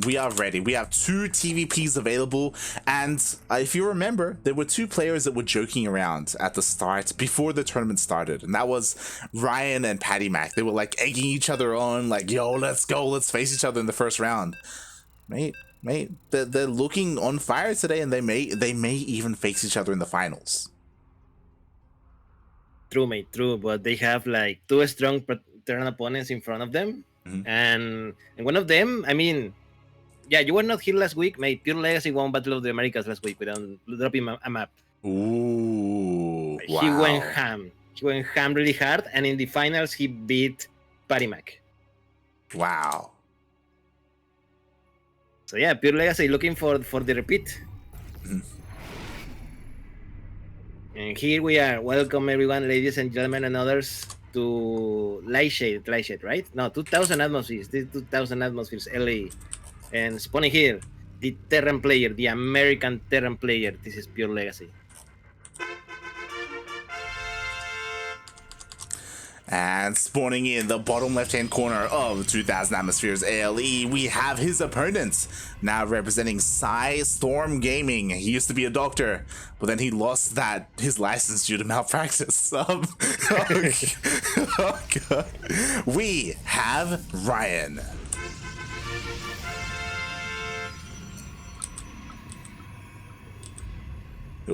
We are ready. We have 2 TVPs available, and if you remember, there were 2 players that were joking around at the start before the tournament started, and that was Ryan and Patty Mac. They were like egging each other on, like, yo, let's go, let's face each other in the first round. Mate, they're looking on fire today, and they may even face each other in the finals. True, mate, true, but they have like 2 strong Terran opponents in front of them, and one of them, I mean, yeah, you were not here last week, mate. PureLegacy won Battle of the Americas last week without dropping a map. Ooh, wow. He went ham. He went ham really hard, and in the finals, he beat Patty Mac. Wow. So yeah, PureLegacy looking for the repeat. And here we are. Welcome everyone, ladies and gentlemen, and others, to Lightshade, right? No, 2000 atmospheres. This 2000 atmospheres, LA. And spawning here, the Terran player, the American Terran player. This is PureLegacy. And spawning in the bottom left-hand corner of 2000 Atmospheres ALE, we have his opponents, now representing Storm Gaming. He used to be a doctor, but then he lost his license due to malpractice. Oh God. We have Ryan.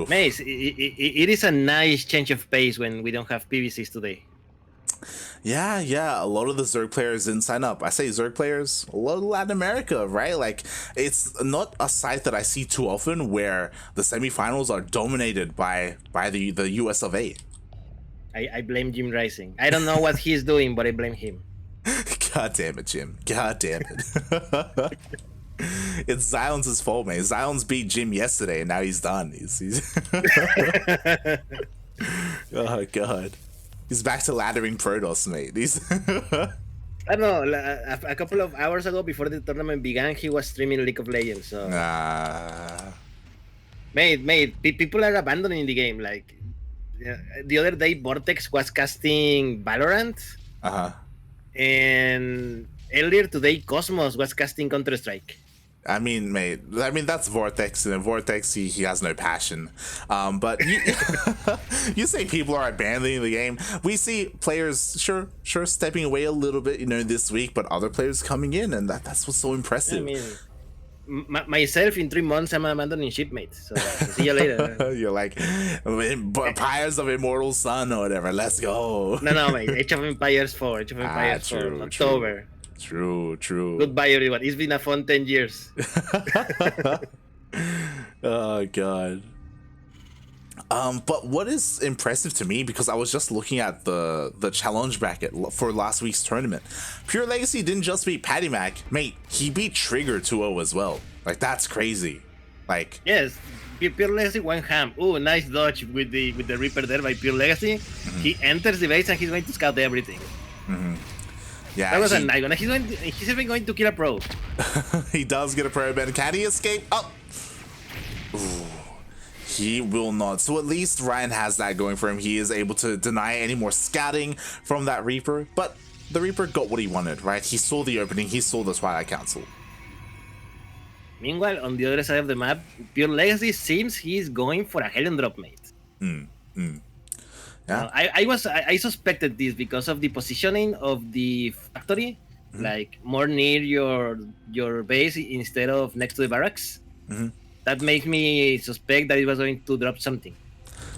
Mace, it is a nice change of pace when we don't have PVCs today. Yeah, a lot of the Zerg players didn't sign up. I say Zerg players, a lot of Latin America, right? Like, it's not a site that I see too often where the semifinals are dominated by the US of A. I blame Jim Rising. I don't know what he's doing, but I blame him. God damn it, Jim. God damn it. It's Zion's fault, man. Zion's beat Jim yesterday, and now he's done. He's Oh, God. He's back to laddering Protoss, mate. I don't know. A couple of hours ago, before the tournament began, he was streaming League of Legends. So, mate, people are abandoning the game. Like, the other day, Vortex was casting Valorant. And earlier today, Cosmos was casting Counter-Strike. I mean, mate, that's Vortex, and Vortex, he has no passion. But you say people are abandoning the game. We see players, sure, stepping away a little bit, this week, but other players coming in, and that's what's so impressive. I mean, myself, in 3 months, I'm abandoning shipmate. So, see you later. You're like, Pyres of Immortal Sun or whatever, let's go. No, mate, Age of Empires 4, Age of Empires 4, October. True. Goodbye, everyone. It's been a fun 10 years. Oh, God. But what is impressive to me, because I was just looking at the challenge bracket for last week's tournament, PureLegacy didn't just beat Patty Mac, mate, he beat Trigger 2-0 as well. Like, that's crazy. Like, yes, PureLegacy went ham. Ooh, nice dodge with the Reaper there by PureLegacy. He enters the base and he's going to scout everything. Yeah, that was a nice one. He's even going to kill a pro. He does get a pro, but can he escape? Oh, ooh, he will not. So at least Ryan has that going for him. He is able to deny any more scouting from that Reaper, but the Reaper got what he wanted, right? He saw the opening, he saw the Twilight Council. Meanwhile, on the other side of the map, PureLegacy seems he's going for a Helion drop, mate. Yeah. I suspected this because of the positioning of the factory, like more near your base instead of next to the barracks. That makes me suspect that it was going to drop something.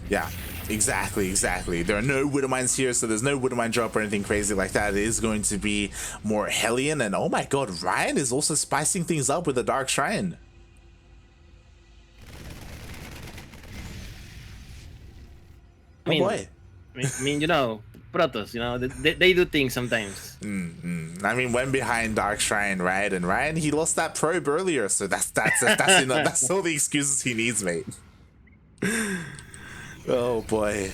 Yeah, exactly. There are no Widow Mines here, so there's no Widow Mine drop or anything crazy like that. It is going to be more Hellion, and oh my God, Ryan is also spicing things up with a Dark Shrine. Boy. I mean, Protoss, they do things sometimes. I mean, went behind Dark Shrine, right? And Ryan, he lost that probe earlier, so that's all the excuses he needs, mate. Oh boy.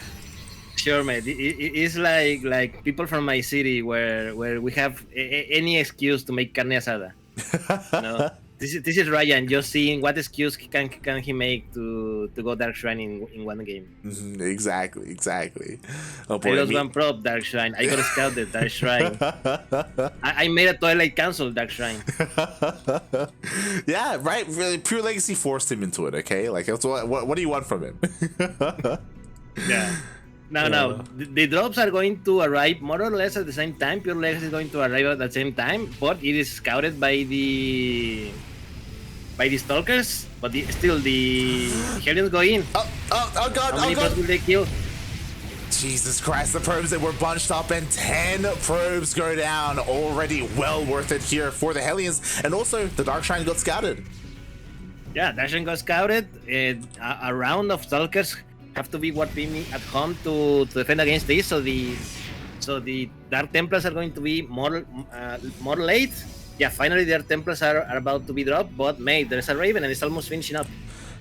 Sure, mate. It's like people from my city where we have any excuse to make carne asada. This is Ryan just seeing what excuse can he make to go Dark Shrine in one game. Exactly. Oh I boy, lost one prop Dark Shrine. I got scouted Dark Shrine. I made a Twilight Council Dark Shrine. Yeah, right. Really, Pure Legacy forced him into it. Okay, like that's what do you want from him? Yeah. No. The drops are going to arrive more or less at the same time. Pure Legacy is going to arrive at the same time, but it is scouted by the stalkers. But still, the Hellions go in. Oh god! How many probes will they kill? Jesus Christ, the probes that were bunched up and 10 probes go down. Already well worth it here for the Hellions. And also, the Dark Shrine got scouted. Yeah, Dark Shrine got scouted. A round of Stalkers have to be warping at home to defend against this. So the Dark Templars are going to be more late. Yeah, finally their Templars are about to be dropped. But mate, there's a Raven and it's almost finishing up.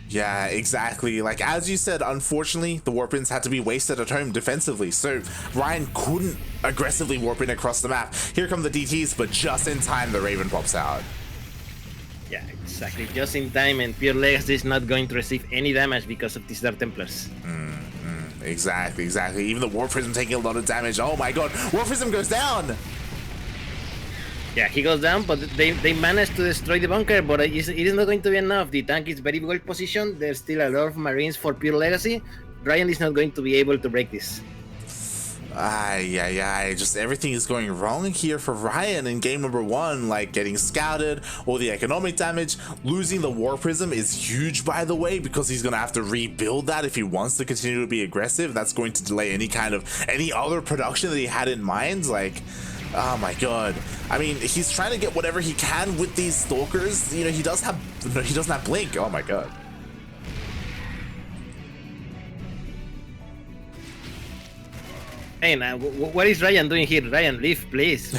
Yeah, exactly. Like, as you said, unfortunately, the warp-ins had to be wasted at home defensively, so Ryan couldn't aggressively warp in across the map. Here come the DTs, but just in time, the Raven pops out. Yeah, exactly. Just in time, and Pure Legacy is not going to receive any damage because of these Dark Templars. Exactly. Even the Warp Prism taking a lot of damage. Oh my god, Warp Prism goes down! Yeah, he goes down, but they managed to destroy the bunker, but it is not going to be enough. The tank is very well positioned. There's still a lot of Marines for Pure Legacy. Ryan is not going to be able to break this. Just everything is going wrong here for Ryan in game number 1, like getting scouted, all the economic damage. Losing the War Prism is huge, by the way, because he's gonna have to rebuild that if he wants to continue to be aggressive. That's going to delay any other production that he had in mind. Like, oh my god. I mean, he's trying to get whatever he can with these stalkers. You know, he doesn't have blink. Oh my god. Hey, now, what is Ryan doing here? Ryan, leave, please.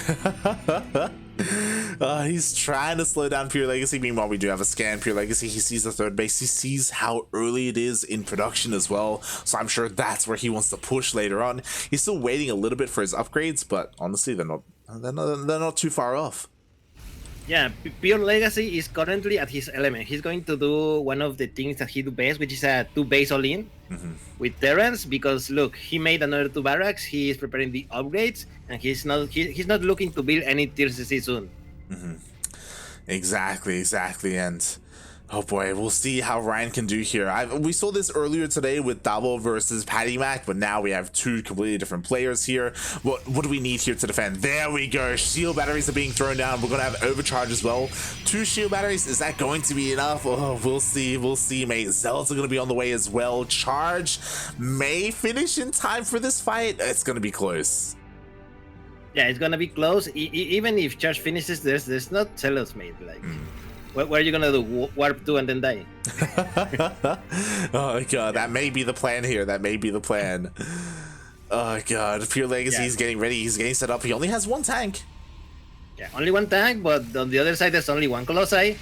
He's trying to slow down Pure Legacy. Meanwhile, we do have a scan. Pure Legacy, he sees the third base. He sees how early it is in production as well. So I'm sure that's where he wants to push later on. He's still waiting a little bit for his upgrades, but honestly, they're not too far off. Yeah, Pure Legacy is currently at his element. He's going to do one of the things that he do best, which is a 2 base all-in with Terrans. Because look, he made another 2 barracks. He is preparing the upgrades, and he's not looking to build any tier CC soon. Exactly, and oh boy, we'll see how Ryan can do here. We saw this earlier today with Dabo versus Patty Mac, but now we have 2 completely different players here. What do we need here to defend? There we go. Shield batteries are being thrown down. We're going to have overcharge as well. 2 shield batteries. Is that going to be enough? Oh, we'll see, mate. Zealots are going to be on the way as well. Charge may finish in time for this fight. It's going to be close. Yeah, it's gonna be close. Even if Charge finishes, there's not Zealots, mate. Like, what are you gonna do? Warp 2 and then die? Oh god, that may be the plan here. Oh god, Pure Legacy is getting ready. He's getting set up. He only has 1 tank. Yeah, only 1 tank, but on the other side there's only 1 Colossi.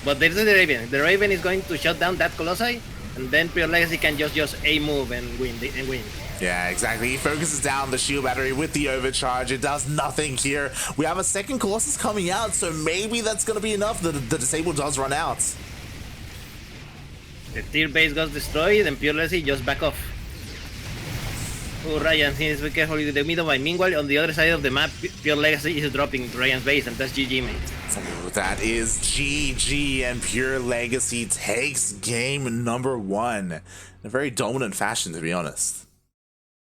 But there's the Raven. The Raven is going to shut down that Colossi, and then Pure Legacy can just A move and win. Yeah, exactly. He focuses down the shield battery with the overcharge. It does nothing here. We have a second Colossus coming out, so maybe that's going to be enough. The disable does run out. The tier base got destroyed, and Pure Legacy just back off. Oh, Ryan, please be careful with the middle. Meanwhile, on the other side of the map, Pure Legacy is dropping Ryan's base, and that's GG, mate. Oh, that is GG, and Pure Legacy takes game number 1 in a very dominant fashion, to be honest.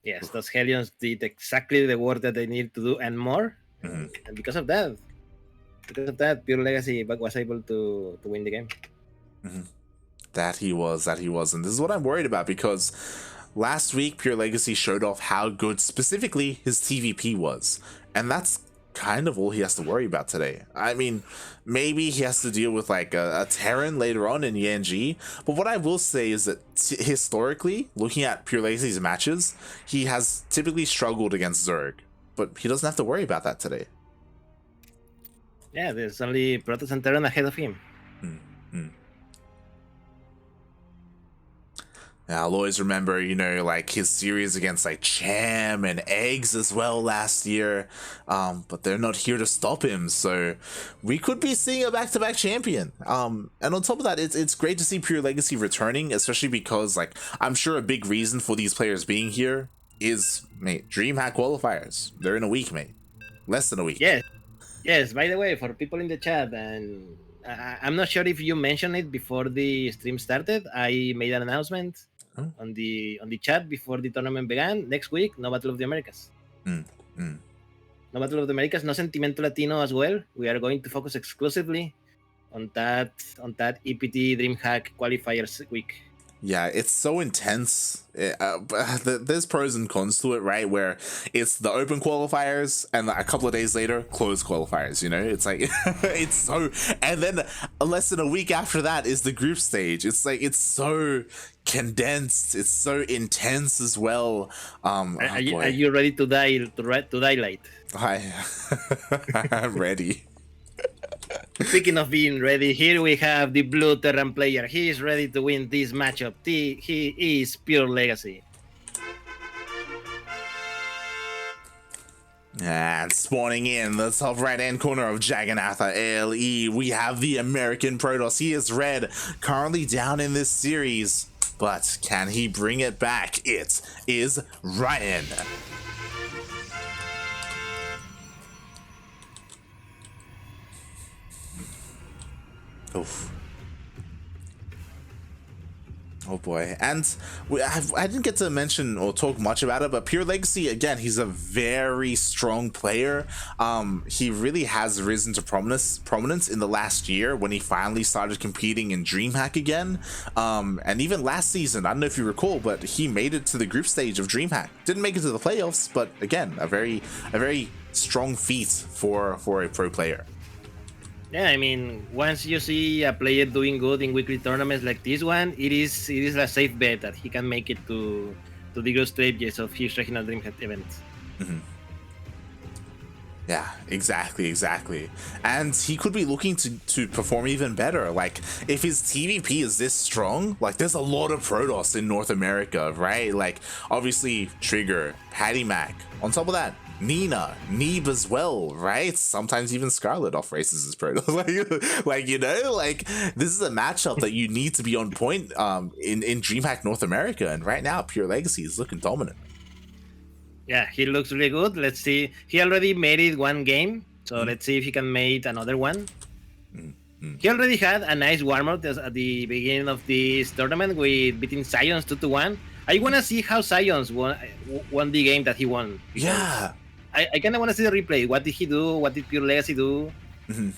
Yes, those Hellions did exactly the work that they needed to do and more. And because of that, Pure Legacy was able to win the game. That he was. And this is what I'm worried about, because last week Pure Legacy showed off how good specifically his TVP was. And that's kind of all he has to worry about today. I mean, maybe he has to deal with like a Terran later on in Yanji, but what I will say is that historically, looking at Pure Legacy's matches, he has typically struggled against Zerg, but he doesn't have to worry about that today. Yeah, there's only Protoss and Terran ahead of him. I'll always remember, like his series against like Cham and Eggs as well last year. But they're not here to stop him, so we could be seeing a back-to-back champion. And on top of that, it's great to see PureLegacy returning, especially because like I'm sure a big reason for these players being here is, mate, DreamHack qualifiers. They're in a week, mate. Less than a week. Yes. By the way, for people in the chat, and I'm not sure if you mentioned it before the stream started. I made an announcement on the chat before the tournament began. Next week, no Battle of the Americas. No Battle of the Americas, no Sentimento Latino as well. We are going to focus exclusively on that EPT DreamHack qualifiers week. Yeah, it's so intense. There's pros and cons to it, right? Where it's the open qualifiers and like a couple of days later, closed qualifiers, It's like, it's so... And then less than a week after that is the group stage. It's like, it's so condensed. It's so intense as well. Are you ready to die, to dilate? I'm ready. Speaking of being ready, here we have the blue Terran player. He is ready to win this matchup. He is PureLegacy. And spawning in the top right hand corner of Jagannatha LE, we have the American Protoss. He is red, currently down in this series, but can he bring it back? It is Ryan. Oof. Oh boy. And I didn't get to mention or talk much about it, but PureLegacy, again, he's a very strong player. He really has risen to prominence in the last year when he finally started competing in DreamHack again. And even last season, I don't know if you recall, but he made it to the group stage of DreamHack. Didn't make it to the playoffs, but again, a very strong feat for a pro player. Yeah, I mean, once you see a player doing good in weekly tournaments like this one, it is a safe bet that he can make it to the group stages of his regional DreamHack events. Mm-hmm. Yeah, exactly. And he could be looking to perform even better. Like, if his TVP is this strong, like, there's a lot of Protoss in North America, right? Like, obviously, Trigger, Patty Mac. On top of that, Nina, Neeb as well, right? Sometimes even Scarlet off races as Protoss. like, this is a matchup that you need to be on point in DreamHack North America. And right now, PureLegacy is looking dominant. Yeah, he looks really good. Let's see. He already made it one game, so let's see if he can make another one. He already had a nice warm-up at the beginning of this tournament with beating Sions 2-1. I want to see how Sions won the game that he won. Yeah. I kind of want to see the replay. What did he do? What did PureLegacy do?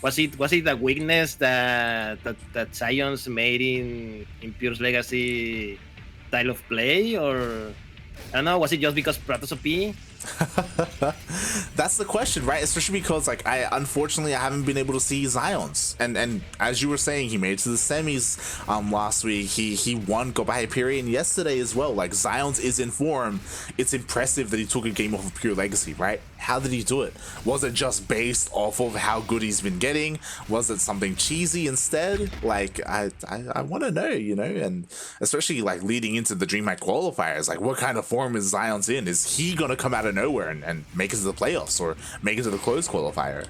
Was it a weakness that Sions made in PureLegacy style of play, or I don't know, was it just because Protoss OP? That's the question, right? Especially because like I haven't been able to see Sions, and as you were saying, he made it to the semis last week. He won Go by Hyperion yesterday as well. Like, Sions is in form. It's impressive that he took a game off of PureLegacy, right? How did he do it? Was it just based off of how good he's been getting? Was it something cheesy instead? Like, I want to know, and especially like leading into the DreamHack qualifiers, like what kind of form is Sions in? Is he gonna come out of nowhere and make it to the playoffs or make it to the closed qualifier?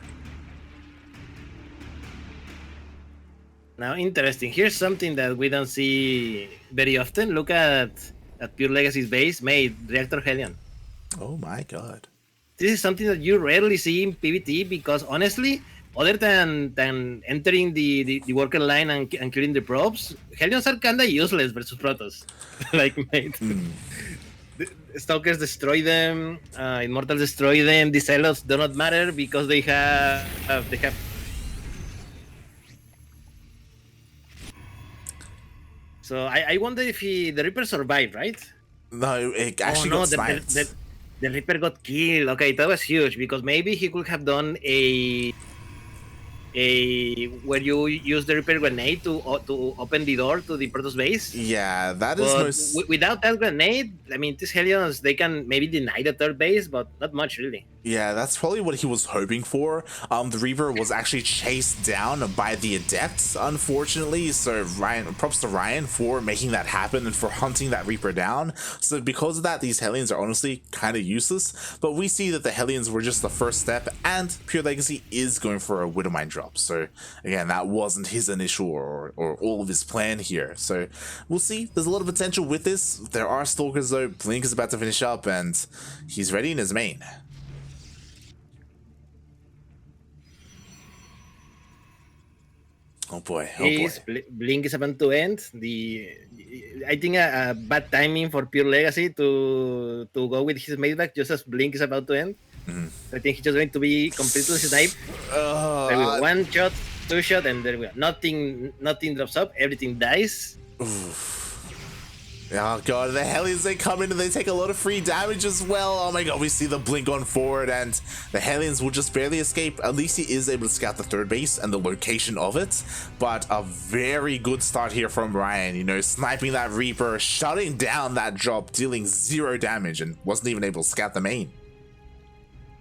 Now, interesting. Here's something that we don't see very often. Look at PureLegacy's base made Reactor Helion. Oh my god. This is something that you rarely see in PvT because honestly, other than entering the worker line and killing the probes, Helions are kinda useless versus Protoss. Like, mate. Stalkers destroy them, Immortals destroy them, the Zealots do not matter because they have So I wonder if the Reaper survived, right? No, it actually got sniped. The Reaper got killed. Okay, that was huge because maybe he could have done a where you use the Reaper grenade to open the door to the Protoss base. Yeah, that is without that grenade, I mean, these Helions, they can maybe deny the third base, but not much really. Yeah, that's probably what he was hoping for. The Reaper was actually chased down by the Adepts, unfortunately. So Ryan, props to Ryan for making that happen and for hunting that Reaper down. So because of that, these Hellions are honestly kind of useless. But we see that the Hellions were just the first step, and Pure Legacy is going for a Widowmine drop. So again, that wasn't his initial or all of his plan here. So we'll see. There's a lot of potential with this. There are Stalkers though. Blink is about to finish up, and he's ready in his main. Oh boy! Oh boy! Blink is about to end. I think a bad timing for PureLegacy to go with his mate back just as Blink is about to end. I think he's just going to be completely sniped. There we go. One shot, two shot, and there we go. Nothing drops up. Everything dies. Oof. Oh god, the Hellions, they come in and they take a lot of free damage as well. Oh my god, we see the blink on forward and the Hellions will just barely escape. At least he is able to scout the third base and the location of it. But a very good start here from Ryan, you know, sniping that Reaper, shutting down that drop, dealing 0 damage and wasn't even able to scout the main.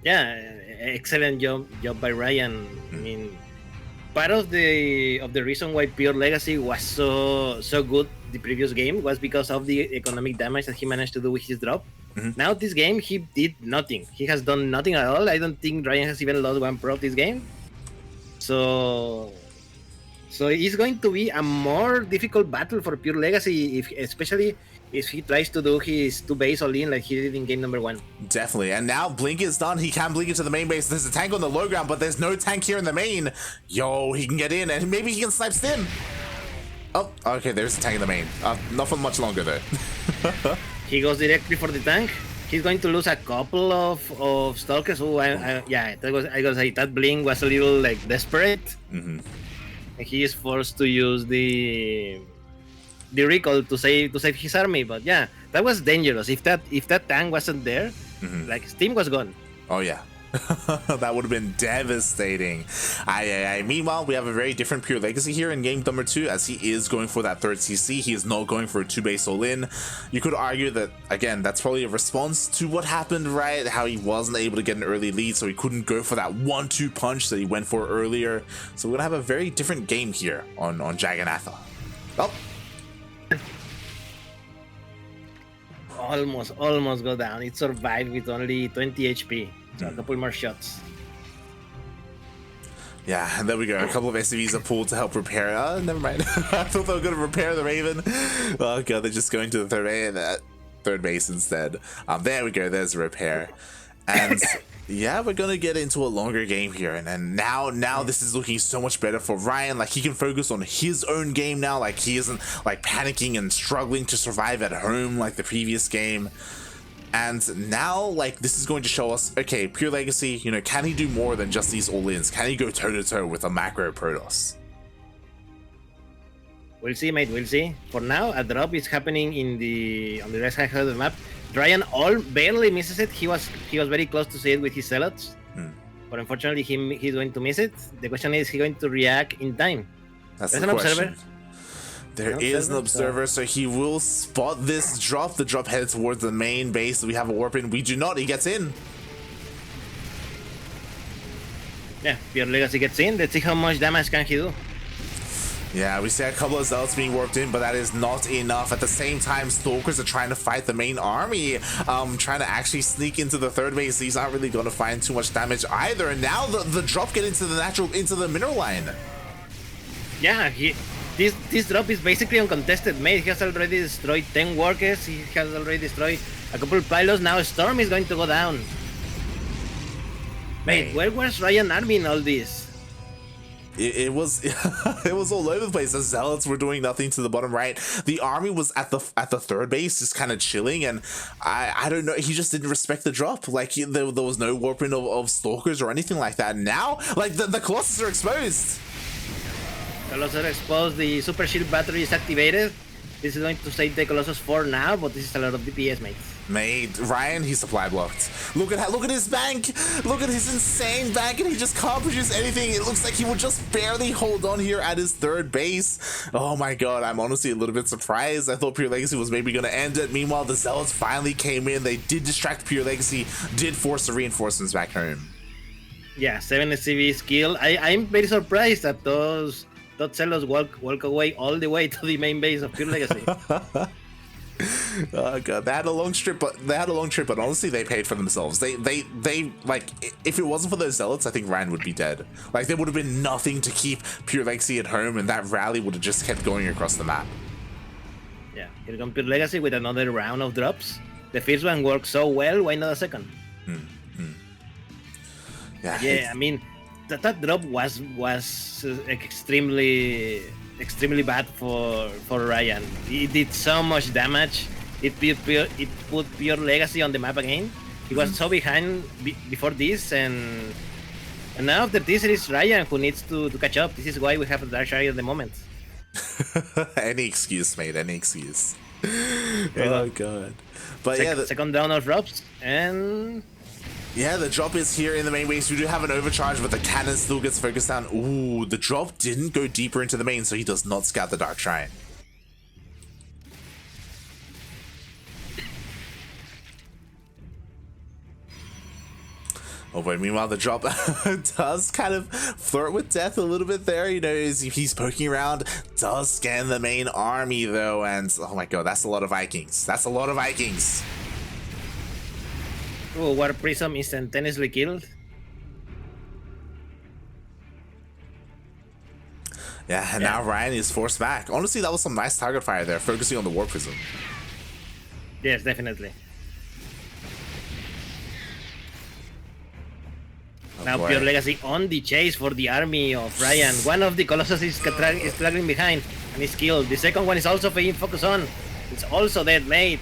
Yeah, excellent job by Ryan. I mean, part of the reason why PureLegacy was so good the previous game was because of the economic damage that he managed to do with his drop. Now this game he did nothing. He has done nothing at all. I don't think Ryan has even lost one prop this game. So it's going to be a more difficult battle for PureLegacy, especially if he tries to do his 2 base all in like he did in game number 1. Definitely. And now Blink is done. He can blink into the main base. There's a tank on the low ground, but there's no tank here in the main. Yo, he can get in and maybe he can snipe Stim. Oh, okay, there's a tank in the main. Not for much longer though. He goes directly for the tank. He's going to lose a couple of Stalkers. Oh, yeah, I gotta say that Blink was a little like desperate. And he is forced to use the recall to save his army. But yeah, that was dangerous. If that tank wasn't there, like Steam was gone. Oh yeah. That would have been devastating. Meanwhile, we have a very different PureLegacy here in game number 2, as he is going for that third CC. He is not going for a 2 base all in. You could argue that, again, that's probably a response to what happened, right? How he wasn't able to get an early lead, so he couldn't go for that 1-2 punch that he went for earlier. So we're gonna have a very different game here on Jagannatha. Oh. Almost go down. It survived with only 20 HP. So a couple more shots. Yeah, and there we go. A couple of SCVs are pulled to help repair. Oh, never mind. I thought they were going to repair the Raven. Oh god, they're just going to the third base instead. There we go. There's a repair. And yeah, we're going to get into a longer game here. And then now this is looking so much better for Ryan. Like, he can focus on his own game now. Like, he isn't like panicking and struggling to survive at home like the previous game. And now, like, this is going to show us, okay, PureLegacy, you know, can he do more than just these all-ins? Can he go toe-to-toe with a macro Protoss? We'll see, mate, we'll see. For now, a drop is happening on the right side of the map. Ryan barely misses it. He was very close to see it with his Zealots. But unfortunately, he's going to miss it. The question is he going to react in time? That's the question. There is an observer, so he will spot this drop. The drop heads towards the main base. We have a warp in. We do not. He gets in. Yeah, PureLegacy gets in. Let's see how much damage can he do. Yeah, we see a couple of Zealots being warped in, but that is not enough. At the same time, Stalkers are trying to fight the main army, trying to actually sneak into the third base. He's not really going to find too much damage either. And now the drop get into the mineral line. Yeah, This drop is basically uncontested, mate. He has already destroyed 10 workers. He has already destroyed a couple of pilots. Now Storm is going to go down. Mate, where was Ryan Army in all this? It was it was all over the place. The Zealots were doing nothing to the bottom right. The army was at the third base, just kind of chilling, and I don't know. He just didn't respect the drop. Like there was no warping of Stalkers or anything like that. Now, like the Colossus are exposed. Colossus are exposed. The super shield battery is activated. This is going to save the Colossus for now, but this is a lot of DPS, mate. Mate, Ryan, he's supply blocked. Look at his bank. Look at his insane bank, and he just can't produce anything. It looks like he will just barely hold on here at his third base. Oh my god, I'm honestly a little bit surprised. I thought PureLegacy was maybe going to end it. Meanwhile, the Zealots finally came in. They did distract PureLegacy, did force the reinforcements back home. Yeah, 7 SCV skill. I'm very surprised that those Zealots walk away all the way to the main base of PureLegacy. Oh god, they had a long trip, but honestly, they paid for themselves. They like, if it wasn't for those Zealots, I think Ryan would be dead. Like, there would have been nothing to keep PureLegacy at home, and that rally would have just kept going across the map. Yeah, here comes PureLegacy with another round of drops. The first one worked so well, why not a second? Yeah, I mean, that drop was extremely bad for Ryan. It did so much damage. It put PureLegacy on the map again. He was so behind before this, and now after this, it is Ryan who needs to catch up. This is why we have a Dark Shard at the moment. Any excuse, mate. Any excuse. Oh god. But yeah, second down of drops, and yeah, the drop is here in the main base. We do have an overcharge, but the cannon still gets focused down. Ooh, the drop didn't go deeper into the main, so he does not scout the Dark Shrine. Oh, but meanwhile, the drop does kind of flirt with death a little bit there. You know, he's poking around, does scan the main army, though, and oh my god, that's a lot of Vikings. That's a lot of Vikings. Oh, War Prism instantaneously killed. Yeah, and now Ryan is forced back. Honestly, that was some nice target fire there, focusing on the War Prism. Yes, definitely. Now PureLegacy on the chase for the army of Ryan. One of the Colossus is struggling behind and is killed. The second one is also being focused on. It's also dead, mate.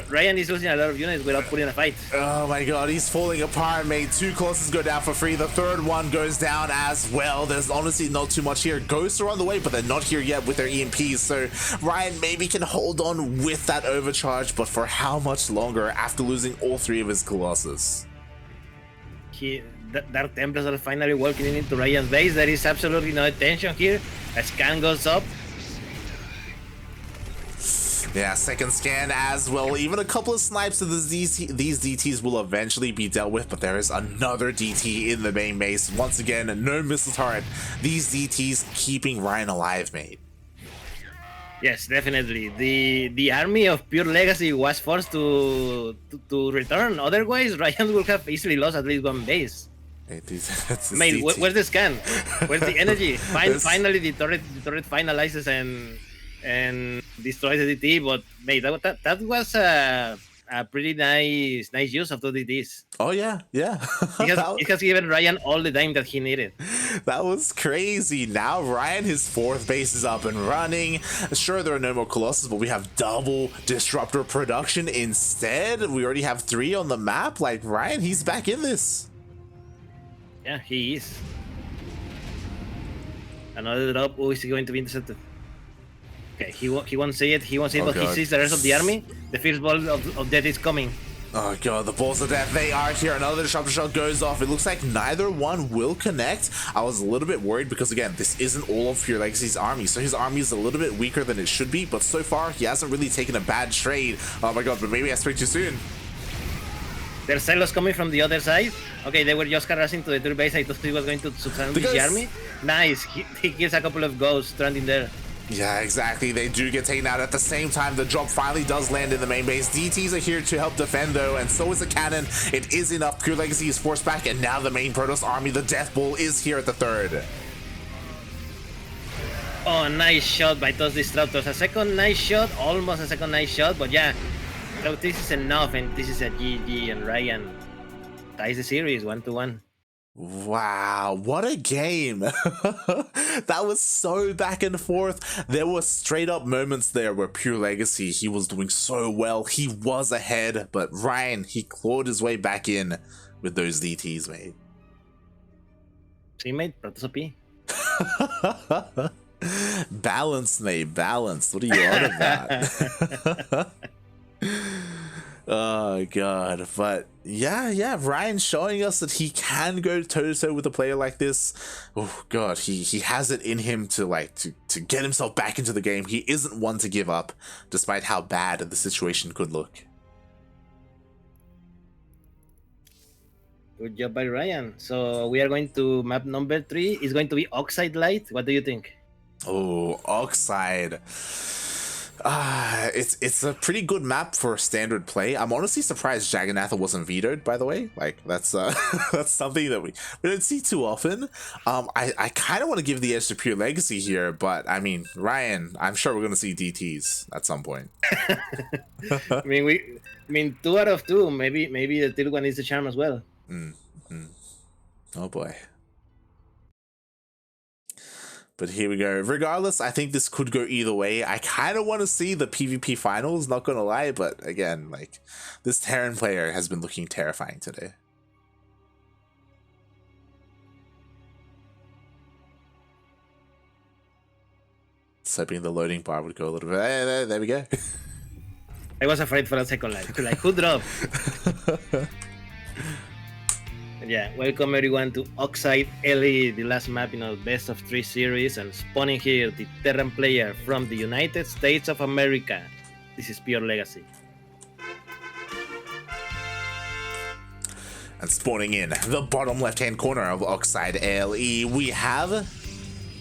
Ryan is losing a lot of units without putting a fight. Oh my god, he's falling apart, mate. 2 Colossus go down for free. The third one goes down as well. There's honestly not too much here. Ghosts are on the way, but they're not here yet with their EMPs. So Ryan maybe can hold on with that overcharge, but for how much longer after losing all 3 of his Colossus? Dark Templars are finally walking into Ryan's base. There is absolutely no tension here. A scan goes up. Yeah, second scan as well. Even a couple of snipes of these DTs will eventually be dealt with, but there is another DT in the main base. Once again, no missile turret. These DTs keeping Ryan alive, mate. Yes, definitely. The army of PureLegacy was forced to return. Otherwise, Ryan would have easily lost at least one base. Mate, where's the scan? Where's the energy? Finally, the turret finalizes and destroys the DT. But mate, that was a pretty nice use of the DTs. Oh yeah. It has given Ryan all the time that he needed. That was crazy. Now Ryan, his 4th base is up and running. Sure, there are no more Colossus, but we have double disruptor production instead. We already have 3 on the map. Like, Ryan, he's back in this. Yeah, he is. Another drop. Oh, is he going to be intercepted? Okay, he won't see it. He won't see it, but he sees the rest of the army. The first ball of death is coming. Oh god, the balls of death, they are here. Another disruptor shot goes off. It looks like neither one will connect. I was a little bit worried because, again, this isn't all of PureLegacy's army, so his army is a little bit weaker than it should be, but so far, he hasn't really taken a bad trade. Oh my god, but maybe I spoke too soon. There's silos coming from the other side. Okay, they were just harassing to the third base. I thought he was going to surround the army. Nice. He kills a couple of ghosts stranding there. Yeah, exactly. They do get taken out. At the same time, the drop finally does land in the main base. DTs are here to help defend, though, and so is the cannon. It is enough. PureLegacy is forced back, and now the main Protoss army, the Death Bull, is here at the 3rd. Oh, nice shot by those disruptors. A second nice shot, almost a second nice shot, but yeah. So this is enough, and this is a GG, and Ryan ties the series 1-1. Wow, what a game. That was so back and forth. There were straight up moments there where PureLegacy, he was doing so well. He was ahead, but Ryan, he clawed his way back in with those DTs, mate. See, mate, Protoss OP. Balanced, mate. Balanced. What are you on about? Oh god. But yeah, Ryan showing us that he can go toe-to-toe with a player like this. Oh god, he has it in him to to get himself back into the game. He isn't one to give up, despite how bad the situation could look. Good job by Ryan. So we are going to map number 3. It's going to be Oxide Light. What do you think? Oh, Oxide. It's a pretty good map for standard play. I'm honestly surprised Jagannatha wasn't vetoed, by the way. Like, that's that's something that we don't see too often. I kind of want to give the edge to PureLegacy here, but I mean, Ryan, I'm sure we're going to see DTs at some point. I mean, 2 out of 2. Maybe the third one is the charm as well. Oh boy. But here we go. Regardless, I think this could go either way. I kind of want to see the PvP finals, not gonna lie, but again, like, this Terran player has been looking terrifying today. Just hoping the loading bar would go a little bit. There we go. I was afraid for a second, like who dropped? Yeah, welcome everyone to Oxide LE, the last map in our best of 3 series, and spawning here the Terran player from the United States of America. This is PureLegacy. And spawning in the bottom left-hand corner of Oxide LE, we have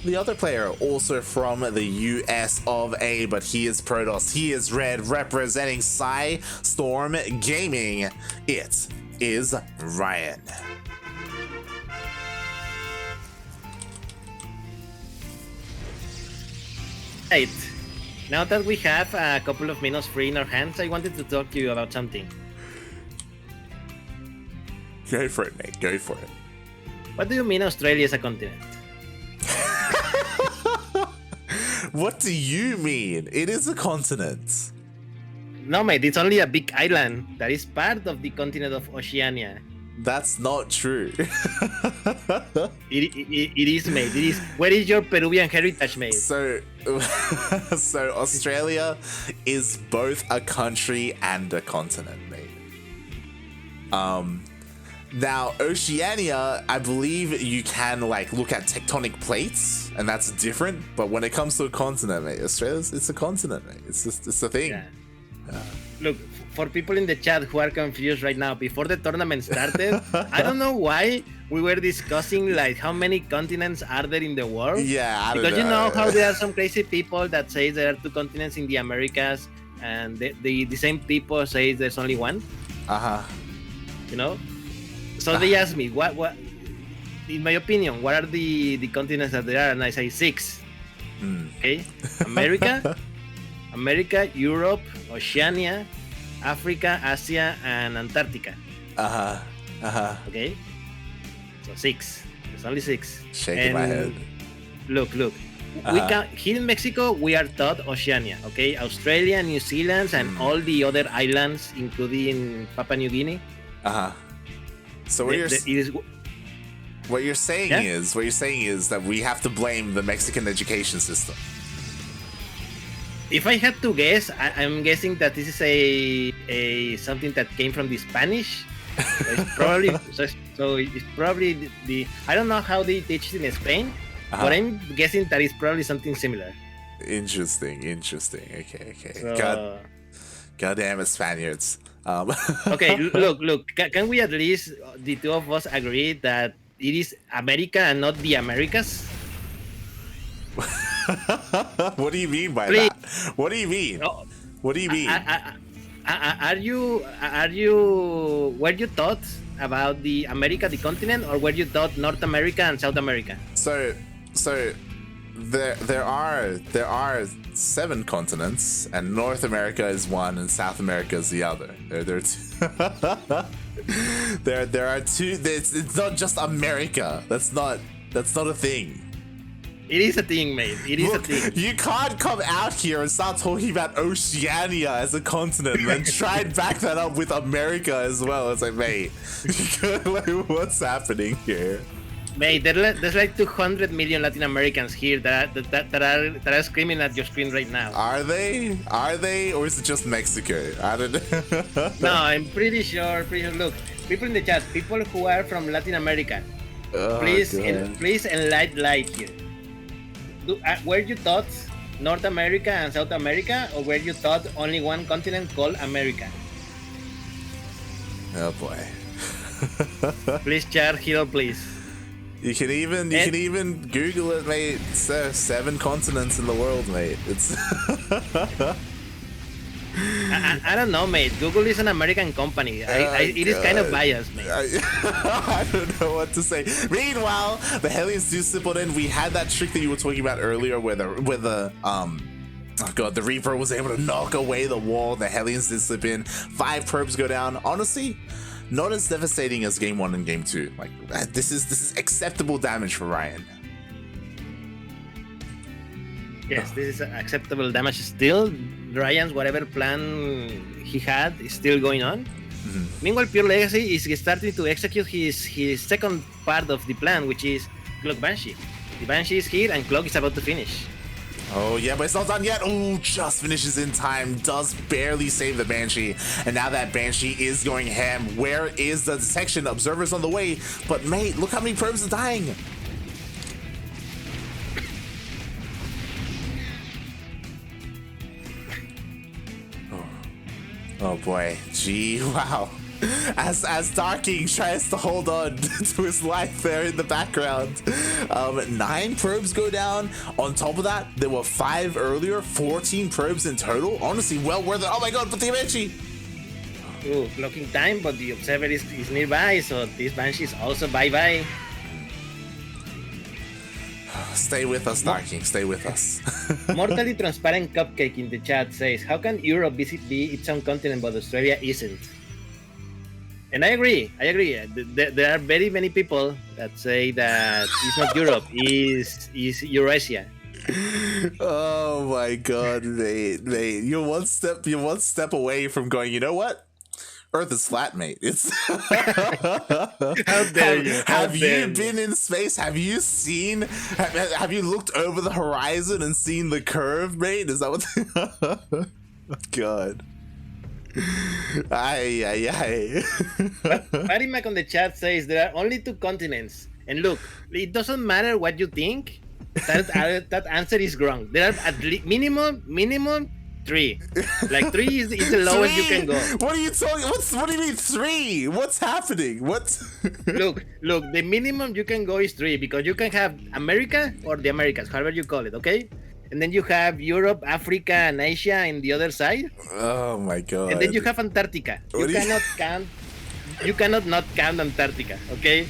the other player, also from the US of A, but he is Protoss. He is red, representing Storm Gaming. It is Ryan. Right. Now that we have a couple of minutes free in our hands, I wanted to talk to you about something. Go for it, mate. Go for it. What do you mean Australia is a continent? What do you mean? It is a continent. No, mate, it's only a big island that is part of the continent of Oceania. That's not true. It is, mate. It is. Where is your Peruvian heritage, mate? So Australia is both a country and a continent, mate. Now, Oceania, I believe you can look at tectonic plates, and that's different. But when it comes to a continent, mate, it's a continent, mate. It's a thing. Yeah. Look, for people in the chat who are confused right now, before the tournament started, I don't know why we were discussing how many continents are there in the world. Yeah, I don't because know. You know how there are some crazy people that say there are 2 continents in the Americas, and the same people say there's only one. You know. So they asked me, what, in my opinion, what are the continents that there are? And I say 6. Okay, America, Europe, Oceania, Africa, Asia, and Antarctica. Okay, so 6. There's only 6. Shaking my head. Look. We can here in Mexico. We are taught Oceania. Okay, Australia, New Zealand, and all the other islands, including Papua New Guinea. So what you're saying is that we have to blame the Mexican education system. If I had to guess, I'm guessing that this is a something that came from the Spanish. It's probably so it's probably the I don't know how they teach it in Spain, but I'm guessing that it's probably something similar. Interesting. Okay. So, God damn it, Spaniards. Okay, look. Can we at least the 2 of us agree that it is America and not the Americas? What do you mean by that? What do you mean? What do you mean? Were you taught about the America, the continent, or were you taught North America and South America? So there are 7 continents, and North America is one, and South America is the other. There are 2. It's not just America. That's not a thing. It is a thing, mate. It is a thing. You can't come out here and start talking about Oceania as a continent and then try and back that up with America as well. It's like, mate, what's happening here? Mate, there's like 200 million Latin Americans here that are screaming at your screen right now. Are they? Are they? Or is it just Mexico? I don't know. No, I'm pretty sure. Look, people in the chat, people who are from Latin America, please enlighten light here. Were you taught North America and South America, or were you taught only one continent called America? Oh boy. Please chat here, please. You can even Google it, mate. It's 7 continents in the world, mate. It's I don't know, mate. Google is an American company. It is kind of biased, mate. I don't know what to say. Meanwhile, the Hellions do slip on in. We had that trick that you were talking about earlier where the oh god, the Reaper was able to knock away the wall. The Hellions did slip in. 5 probes go down. Honestly, not as devastating as game 1 and game 2. Like this is acceptable damage for Ryan. Yes, this is acceptable damage still. Ryan's whatever plan he had is still going on. Mm-hmm. Meanwhile, PureLegacy is starting to execute his second part of the plan, which is Clock Banshee. The Banshee is here and Clock is about to finish. Oh yeah, but it's not done yet. Oh, just finishes in time. Does barely save the Banshee. And now that Banshee is going ham. Where is the detection? Observers on the way. But mate, look how many probes are dying. Oh boy, gee, wow. As Ducklings tries to hold on to his life there in the background. 9 probes go down. On top of that, there were 5 earlier, 14 probes in total. Honestly, well worth it. Oh my god, but the Banshee! Ooh, blocking time, but the observer is nearby, so this Banshee is also bye-bye. Stay with us, Ducklings, stay with us. Mortally Transparent Cupcake in the chat says, how can Europe be its own continent but Australia isn't? And I agree. There are very many people that say that it's not Europe, is Eurasia. Oh my god, mate. You're one step away from going, you know what? Earth is flat, mate. It's How dare you? Have you been in space? Have you seen? Have you looked over the horizon and seen the curve, mate? Is that what? Oh, god. Aye. Patty Mac on the chat says there are only 2 continents, and look, it doesn't matter what you think. That answer is wrong. There are at least minimum 3. Like 3 is the lowest you can go. What are you talking? What do you mean 3? What's happening? What? Look. The minimum you can go is 3 because you can have America or the Americas, however you call it. Okay, and then you have Europe, Africa, and Asia in the other side. Oh my god! And then you have Antarctica. You cannot not count Antarctica. Okay.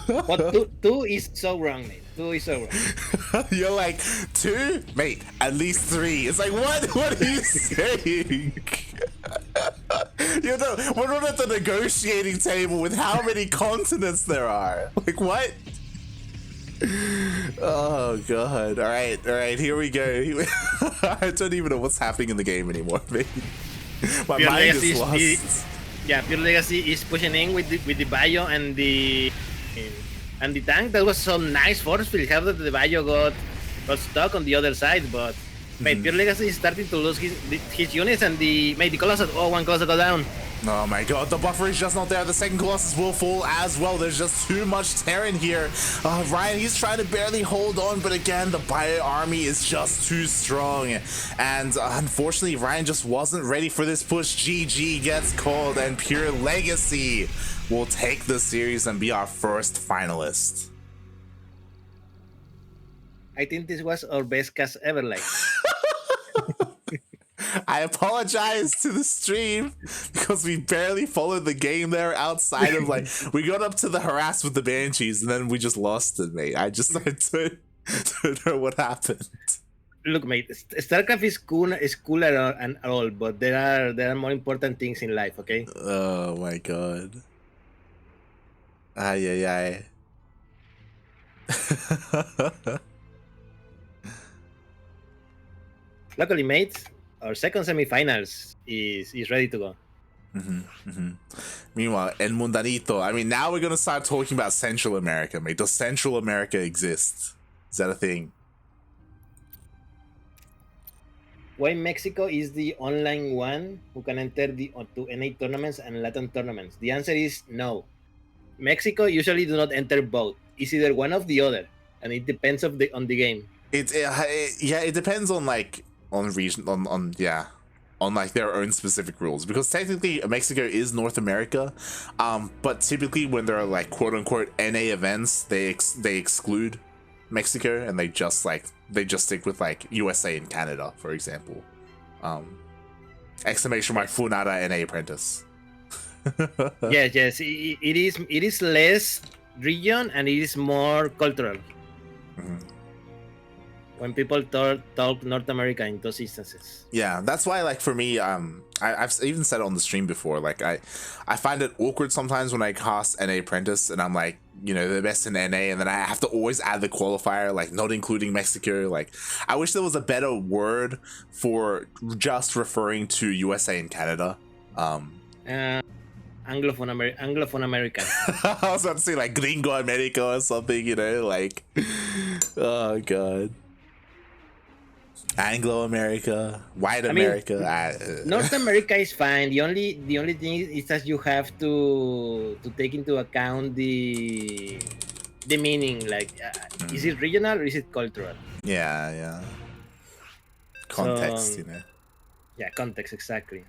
But 2 is so wrong, mate. 2 is so wrong. You're like 2, mate. At least 3. It's like what? What are you saying? We're not at the negotiating table with how many continents there are. Like what? Oh god! All right. Here we go. I don't even know what's happening in the game anymore. My mind is lost. PureLegacy is pushing in with the bio and the tank. That was some nice force field. How that the bio got stuck on the other side, but mate, PureLegacy is starting to lose his units, and the Colossus. Oh, one Colossus go down. Oh my god, the buffer is just not there. The second Colossus will fall as well. There's just too much Terran here. Ryan, he's trying to barely hold on, but again, the bio army is just too strong. And unfortunately, Ryan just wasn't ready for this push. GG gets called, and PureLegacy will take the series and be our first finalist. I think this was our best cast ever, like. I apologize to the stream because we barely followed the game there outside of we got up to the harass with the Banshees and then we just lost it, mate. I don't know what happened. Look, mate, StarCraft is cooler and all, but there are more important things in life, okay? Oh my god. Ay. Luckily, mates, our second semifinals is ready to go. Meanwhile, El Mundanito. I mean, now we're gonna start talking about Central America, mate. Does Central America exist? Is that a thing? Why Mexico is the online one who can enter to NA tournaments and LatAm tournaments? The answer is no. Mexico usually do not enter both. It's either one of the other, and it depends on the game. It depends on like on region on like their own specific rules, because technically Mexico is North America, but typically when there are like quote unquote NA events, they exclude Mexico and they just stick with like USA and Canada, for example. Exclamation mark Funada NA apprentice. yes, it is less region and it is more cultural. When people talk North America in those instances. Yeah, that's why, like, for me, I've even said it on the stream before, like, I find it awkward sometimes when I cast NA Apprentice and I'm like, you know, the best in NA, and then I have to always add the qualifier, like, not including Mexico. Like, I wish there was a better word for just referring to USA and Canada. Anglophone American. I was about to say, like, Gringo America or something, you know, like, oh, God. Anglo America, White America. North America is fine. The only thing is that you have to take into account the meaning. Like, is it regional or is it cultural? Yeah. Context, So, you know. Yeah, context exactly.